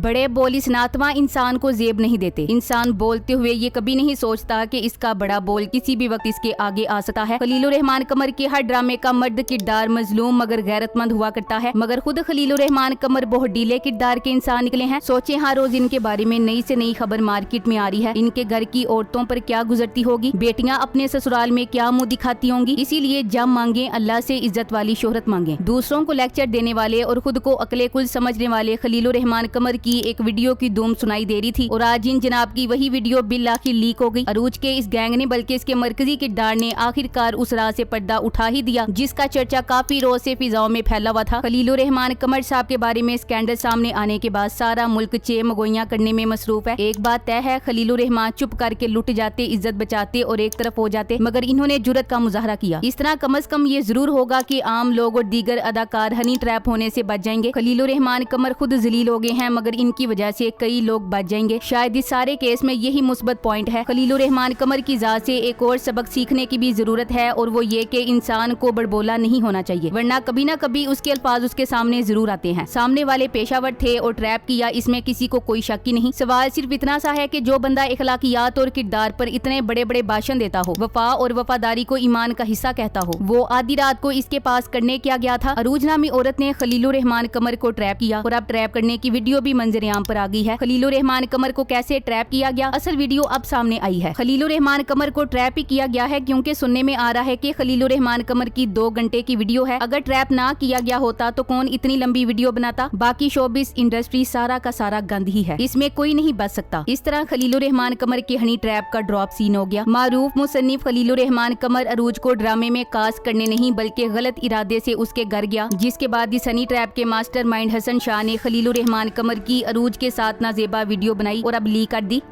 बड़े बोल इस नातवा इंसान को जेब नहीं देते। इंसान बोलते हुए ये कभी नहीं सोचता कि इसका बड़ा बोल किसी भी वक्त इसके आगे आ सकता है। खलीलुर रहमान कमर के हर ड्रामे का मर्द किरदार मजलूम मगर गैरतमंद हुआ करता है, मगर खुद खलीलुर रहमान कमर बहुत ढीले किरदार के इंसान निकले हैं। सोचे हर रोज इनके बारे में नई से नई खबर मार्केट में आ रही है। इनके घर की औरतों पर क्या गुजरती होगी, बेटियां अपने ससुराल में क्या मुंह दिखाती होंगी। इसीलिए जब मांगे अल्लाह से इज्जत वाली शोहरत मांगे। दूसरों को लेक्चर देने वाले और खुद को अकले कुल समझने वाले खलीलुर रहमान कमर की एक वीडियो की धूम सुनाई दे रही थी और आज इन जनाब की वही वीडियो बिल आखिर लीक हो गई। अरूज के इस गैंग ने बल्कि इसके मरकजी किरदार ने आखिरकार उस राह से पर्दा उठा ही दिया जिसका चर्चा काफी रोज से फिजाओं में फैला हुआ था। खलीलुर रहमान कमर साहब के बारे में स्कैंडल सामने आने के बाद सारा मुल्क चे मगोइयां करने में मसरूफ है। एक बात तय है, खलीलुर रहमान चुप करके लुट जाते, इज्जत बचाते और एक तरफ हो जाते, मगर इन्होंने जुर्रत का मुजाहरा किया। इस तरह कम अज कम ये जरूर होगा कि आम लोग और दीगर अदाकार हनी ट्रैप होने से बच जाएंगे। खलीलुर रहमान कमर खुद जलील हो गए हैं, मगर इनकी वजह से कई लोग बच जाएंगे। शायद इस सारे केस में यही मुस्बत पॉइंट है। खलीलुर रहमान कमर की जात से एक और सबक सीखने की भी जरूरत है और वो ये कि इंसान को बड़बोला नहीं होना चाहिए, वरना कभी ना कभी उसके अल्फाज उसके सामने जरूर आते हैं। सामने वाले पेशावर थे और ट्रैप किया, इसमें किसी को कोई शक ही नहीं। सवाल सिर्फ इतना सा है कि जो बंदा इखलाकियात और किरदार पर इतने बड़े बड़े भाषण देता हो, वफा और वफादारी को ईमान का हिस्सा कहता हो, वो आधी रात को इसके पास करने क्या गया था। अरूज नामी औरत ने खलीलुर रहमान कमर को ट्रैप किया और अब ट्रैप करने की वीडियो भी मंजर आम पर आ गई है। खलीलुर रहमान कमर को कैसे ट्रैप किया गया, असल वीडियो अब सामने आई है। खलीलुर रहमान कमर को ट्रैप ही किया गया है क्योंकि सुनने में आ रहा है कि खलीलुर रहमान कमर की 2 घंटे की वीडियो है। अगर ट्रैप ना किया गया होता तो कौन इतनी लंबी वीडियो बनाता। बाकी शोबिस इंडस्ट्री सारा का सारा गंद ही है, इसमें कोई नहीं बच सकता। इस तरह खलीलुर रहमान कमर की हनी ट्रैप का ड्रॉप सीन हो गया। मारूफ मुसन्निफ खलीलुर रहमान कमर अरूज को ड्रामे में कास्ट करने नहीं बल्कि गलत इरादे से उसके घर गया, जिसके बाद इस हनी ट्रैप के मास्टरमाइंड हसन शाह ने खलीलुर रहमान कमर की अरूज के साथ नाजेबा वीडियो बनाई और अब लीक कर दी।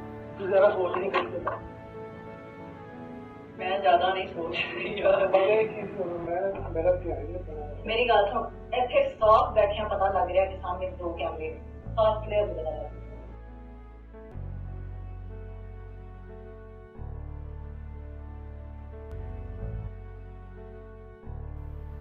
मैं ज्यादा नहीं सोच रही मेरी गल सुन, इत्थे साफ बैठिया पता लग रहा कि सामने 2 कैमरे साफ क्लियर हो रहा है।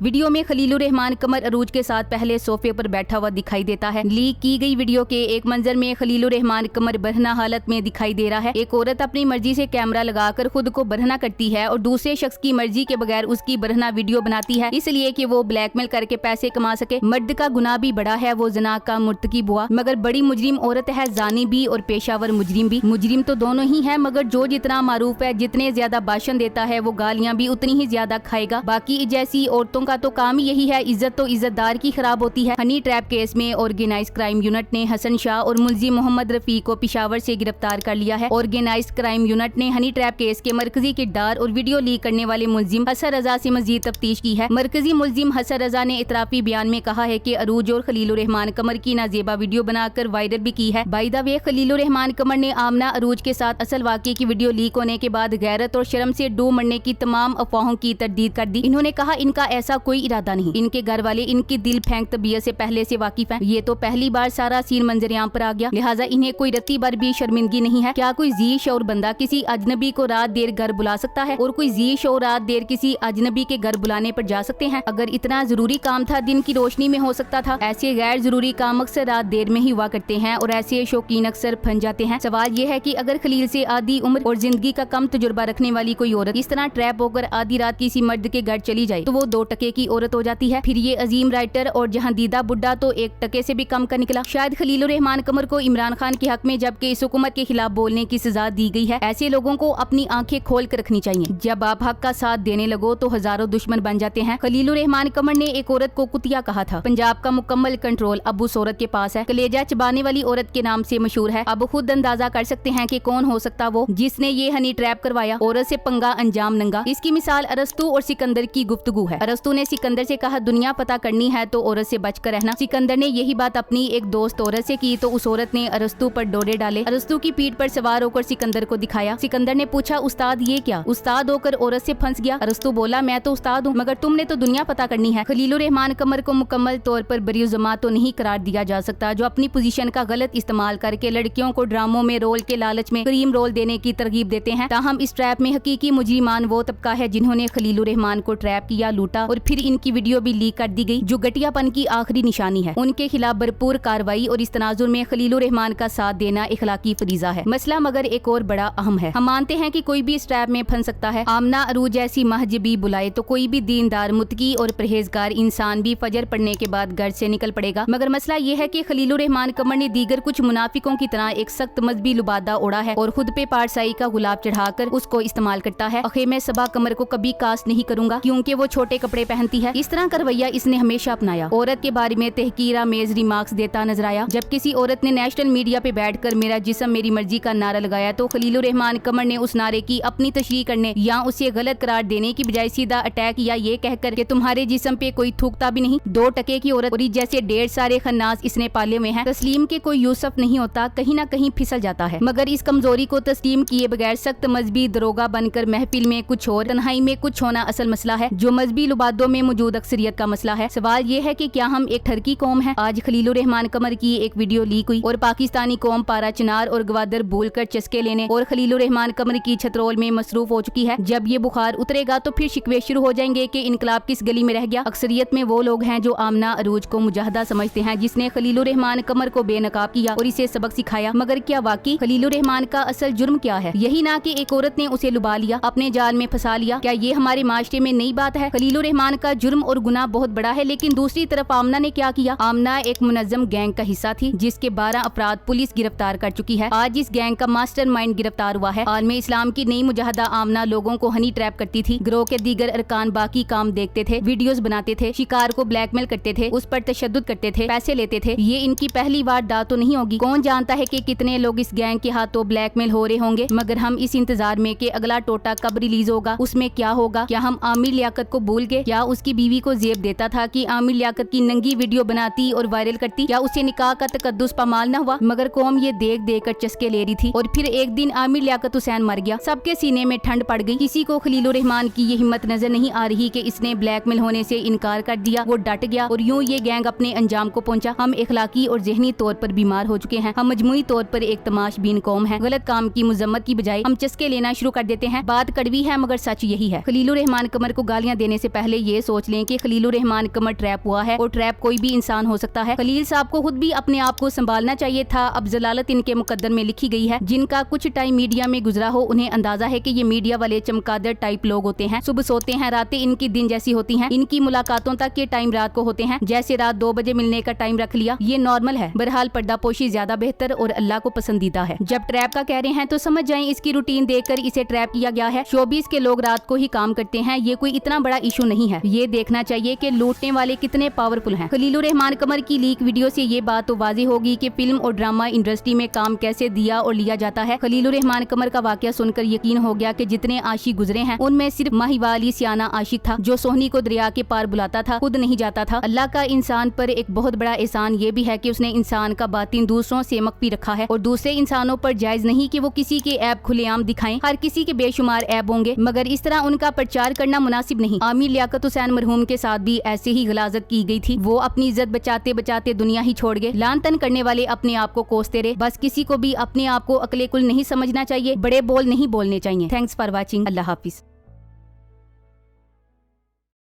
वीडियो में खलीलुर रहमान कमर अरूज के साथ पहले सोफे पर बैठा हुआ दिखाई देता है। लीक की गई वीडियो के एक मंजर में खलीलुर रहमान कमर बरहना हालत में दिखाई दे रहा है। एक औरत अपनी मर्जी से कैमरा लगाकर खुद को बरहना करती है और दूसरे शख्स की मर्जी के बगैर उसकी बरहना वीडियो बनाती है, इसलिए कि वो ब्लैकमेल करके पैसे कमा सके। मर्द का गुनाह भी बड़ा है, वो जना का मुर्तकिब हुआ, मगर बड़ी मुजरिम औरत है, जानी भी और पेशावर मुजरिम भी। मुजरिम तो दोनों ही है, मगर जो जितना मारूफ है, जितने ज्यादा भाषण देता है, वो गालियां भी उतनी ही ज्यादा खाएगा। बाकी जैसी औरतों का तो काम यही है, इज्जत तो इज्जतदार की खराब होती है। हनी ट्रैप केस में ऑर्गेनाइज्ड क्राइम यूनिट ने हसन शाह और मुलजिम मोहम्मद रफीक को पिशावर से गिरफ्तार कर लिया है। ऑर्गेनाइज्ड क्राइम यूनिट ने हनी ट्रैप केस के मरकजी किरदार और वीडियो लीक करने वाले मुलजिम हसन रजा से मजीद तफ्तीश की है। मरकजी मुलजिम हसन रजा ने इतराफी बयान में कहा है कि अरूज और खलीलुर रहमान कमर की नाजेबा वीडियो बनाकर वायरल भी की है। By the way, Khalilur Rehman Qamar ने आमना अरूज के साथ असल वाकये की वीडियो लीक होने के बाद गैरत और शर्म से डूब मरने की तमाम अफवाहों की तरदीद कर दी। इन्होंने कहा इनका ऐसा कोई इरादा नहीं, इनके घर वाले इनकी दिल फेंक तबीयत से पहले से वाकिफ हैं। ये तो पहली बार सारा सीन मंजर आम पर आ गया, लिहाजा इन्हें कोई रत्ती बार भी शर्मिंदगी नहीं है। क्या कोई जी शौर बंदा किसी अजनबी को रात देर घर बुला सकता है और कोई जी शौर रात देर किसी अजनबी के घर बुलाने पर जा सकते हैं? अगर इतना जरूरी काम था दिन की रोशनी में हो सकता था। ऐसे गैर जरूरी काम अक्सर रात देर में ही हुआ करते हैं और ऐसे शौकीन अक्सर फंस जाते हैं। सवाल ये है कि अगर खलील से आधी उम्र और जिंदगी का कम तजुर्बा रखने वाली कोई औरत इस तरह ट्रैप होकर आधी रात किसी मर्द के घर चली जाए तो वो 2 टके की औरत हो जाती है। फिर ये अजीम राइटर और जहांदीदा बुड्ढा तो 1 टके से भी कम का निकला। शायद खलीलुर रहमान कमर को इमरान खान के हक में जबकि इस हुकूमत के खिलाफ बोलने की सजा दी गई है। ऐसे लोगों को अपनी आंखें खोल कर रखनी चाहिए। जब आप हक का साथ देने लगो तो हजारों दुश्मन बन जाते हैं। खलीलुर रहमान कमर ने एक औरत को कुतिया कहा था। पंजाब का मुकम्मल कंट्रोल अब उस औरत के पास है। कलेजा चबाने वाली औरत के नाम से मशहूर है। अब खुद अंदाजा कर सकते हैं कि कौन हो सकता वो जिसने ये हनी ट्रैप करवाया। औरत से पंगा अंजाम नंगा। इसकी मिसाल अरस्तु और सिकंदर की गुफ्तगू है। अरस्तु ने सिकंदर से कहा दुनिया पता करनी है तो औरत से बचकर रहना। सिकंदर ने यही बात अपनी एक दोस्त औरत से की तो उस औरत ने अरस्तु पर डोरे डाले। अरस्तु की पीठ पर सवार होकर सिकंदर को दिखाया। सिकंदर ने पूछा उस्ताद ये क्या? उस्ताद होकर औरत से फंस गया। अरस्तु बोला मैं तो उस्ताद हूँ मगर तुमने तो दुनिया पता करनी है। खलीलुर रहमान कमर को मुकम्मल तौर पर बरीउज़्ज़मा तो नहीं करार दिया जा सकता जो अपनी पोजीशन का गलत इस्तेमाल करके लड़कियों को ड्रामों में रोल के लालच में क्रीम रोल देने की तरगीब देते हैं। ताहम इस ट्रैप में हकीकी मुजरिमान वो तबका है जिन्होंने खलीलुर रहमान को ट्रैप किया, लूटा और और फिर इनकी वीडियो भी लीक कर दी गई, जो घटियापन की आखिरी निशानी है। उनके खिलाफ भरपूर कार्रवाई और इस तनाजुर में खलीलुर रहमान का साथ देना इखलाकी फरीजा है। मसला मगर एक और बड़ा अहम है। हम मानते हैं कि कोई भी इस ट्रैप में फंस सकता है। आमना अरूज जैसी महजबी बुलाए तो कोई भी दीनदार, मुत्तकी और परहेजगार इंसान भी फजर पढ़ने के बाद घर से निकल पड़ेगा। मगर मसला ये है कि खलीलुर रहमान कमर ने दीगर कुछ मुनाफिकों की तरह एक सख्त मजहबी लुबादा ओढ़ा है और खुद पे पारसाई का गुलाब चढ़ाकर उसको इस्तेमाल करता है। अखे मैं सबा कमर को कभी कास्ट नहीं करूंगा क्योंकि वो छोटे कपड़े पहनती है। इस तरह का रवैया इसने हमेशा अपनाया। औरत के बारे में तहकीरामेज रिमार्क्स देता नजर आया। जब किसी औरत ने नेशनल मीडिया पे बैठकर मेरा जिस्म मेरी मर्जी का नारा लगाया तो खलीलुर रहमान कमर ने उस नारे की अपनी तशरीह करने या उसे गलत करार देने की बजाय सीधा अटैक किया, ये कहकर कि तुम्हारे जिस्म पे कोई थूकता भी नहीं। 2 टके की औरत और जैसे 1.5 सारे खन्नास इसने पाले हुए हैं। तस्लीम के कोई यूसुफ नहीं होता, कहीं ना कहीं फिसल जाता है। मगर इस कमजोरी को तस्लीम किए बगैर सख्त मजहबी दरोगा बनकर महफिल में कुछ और, तन्हाई में कुछ होना असल मसला है, जो मजहबी लुबादों में मौजूद अक्सरियत का मसला है। सवाल ये है कि क्या हम एक ठरकी कौम है? आज खलीलुर रहमान कमर की एक वीडियो लीक हुई और पाकिस्तानी कौम पारा चिनार और गवादर भूलकर चस्के लेने और खलीलुर रहमान कमर की छतरोल में मसरूफ हो चुकी है। जब ये बुखार उतरेगा तो फिर शिकवे शुरू हो जाएंगे कि इनकलाब किस गली में रह गया। अक्सरियत में वो लोग हैं जो आमना अरूज को मुजाहिदा समझते हैं, जिसने खलीलुर रहमान कमर को बेनकाब किया और इसे सबक सिखाया। मगर क्या वाकई खलीलुर रहमान का असल जुर्म क्या है? यही ना कि एक औरत ने उसे लुबा लिया, अपने जाल में फंसा लिया। क्या ये हमारे माशरे में नई बात है? खलीलुर रहमान का जुर्म और गुनाह बहुत बड़ा है, लेकिन दूसरी तरफ आमना ने क्या किया? आमना एक मुनज्जम गैंग का हिस्सा थी जिसके 12 अफराद पुलिस गिरफ्तार कर चुकी है। आज इस गैंग का मास्टरमाइंड गिरफ्तार हुआ है। आलम इस्लाम की नई मुजाहिदा आमना लोगों को हनी ट्रैप करती थी। गिरोह के दीगर अरकान बाकी काम देखते थे, वीडियोस बनाते थे, शिकार को ब्लैकमेल करते थे, उस पर तशद्दुद करते थे, पैसे लेते थे। ये इनकी पहली वारदात तो नहीं होगी। कौन जानता है कि कितने लोग इस गैंग के हाथों ब्लैकमेल हो रहे होंगे। मगर हम इस इंतजार में कि अगला टोटा कब रिलीज होगा, उसमें क्या होगा। क्या हम आमिर लियाकत को भूल गए? क्या उसकी बीवी को जेब देता था कि आमिर लियाकत की नंगी वीडियो बनाती और वायरल करती? क्या उसे निकाह का तकद्दुस पामाल न हुआ? मगर कौम ये देख देख कर चस्के ले रही थी। और फिर एक दिन आमिर लियाकत हुसैन मर गया, सबके सीने में ठंड पड़ गई। किसी को खलीलुर रहमान की ये हिम्मत नजर नहीं आ रही कि इसने ब्लैकमेल होने से इनकार कर दिया। वो डट गया और यूं ये गैंग अपने अंजाम को पहुंचा। हम इखलाकी और ज़हनी तौर पर बीमार हो चुके हैं। हम मजमूई तौर पर एक तमाशबीन कौम है। गलत काम की मुजम्मत की बजाय हम चस्के लेना शुरू कर देते हैं। बात कड़वी है मगर सच यही है। खलीलुर रहमान कमर को गालियां देने से पहले ये सोच लें कि खलीलुर रहमान कमर ट्रैप हुआ है और ट्रैप कोई भी इंसान हो सकता है। खलील साहब को खुद भी अपने आप को संभालना चाहिए था। अब जलालत इनके मुकद्दर में लिखी गई है। जिनका कुछ टाइम मीडिया में गुजरा हो उन्हें अंदाजा है कि ये मीडिया वाले चमकादड़ टाइप लोग होते हैं। सुबह सोते हैं, रातें इनकी दिन जैसी होती हैं। इनकी मुलाकातों तक के टाइम रात को होते हैं, जैसे रात 2 बजे मिलने का टाइम रख लिया। ये नॉर्मल है। बहरहाल पर्दापोशी ज्यादा बेहतर और अल्लाह को पसंदीदा है। जब ट्रैप का कह रहे हैं तो समझ जाएं इसकी रूटीन देखकर इसे ट्रैप किया गया है। शोबीज के लोग रात को ही काम करते हैं। ये कोई इतना बड़ा इशू नहीं है। ये देखना चाहिए कि लूटने वाले कितने पावरफुल हैं। खलीलुर रहमान कमर की लीक वीडियो से ये बात तो वाज़ेह होगी कि फिल्म और ड्रामा इंडस्ट्री में काम कैसे दिया और लिया जाता है। खलीलुर रहमान कमर का वाकया सुनकर यकीन हो गया कि जितने आशिक गुजरे हैं उनमें सिर्फ माहिवाली सियाना आशिक था जो सोहनी को दरिया के पार बुलाता था, खुद नहीं जाता था। अल्लाह का इंसान पर एक बहुत बड़ा एहसान ये भी है कि उसने इंसान का बातिन दूसरों से मख्फी रखा है और दूसरे इंसानों पर जायज नहीं कि वो किसी के ऐब खुलेआम दिखाएं। हर किसी के बेशुमार ऐब होंगे मगर इस तरह उनका प्रचार करना मुनासिब नहीं। आमिर लियाकत हुसैन मरहूम के साथ भी ऐसे ही गलाजत की गई थी। वो अपनी इज्जत बचाते बचाते दुनिया ही छोड़ गए। लान तन करने वाले अपने आप को कोसते रहे। बस किसी को भी अपने आप को अकले कुल नहीं समझना चाहिए, बड़े बोल नहीं बोलने चाहिए। Thanks for watching. Allah Hafiz.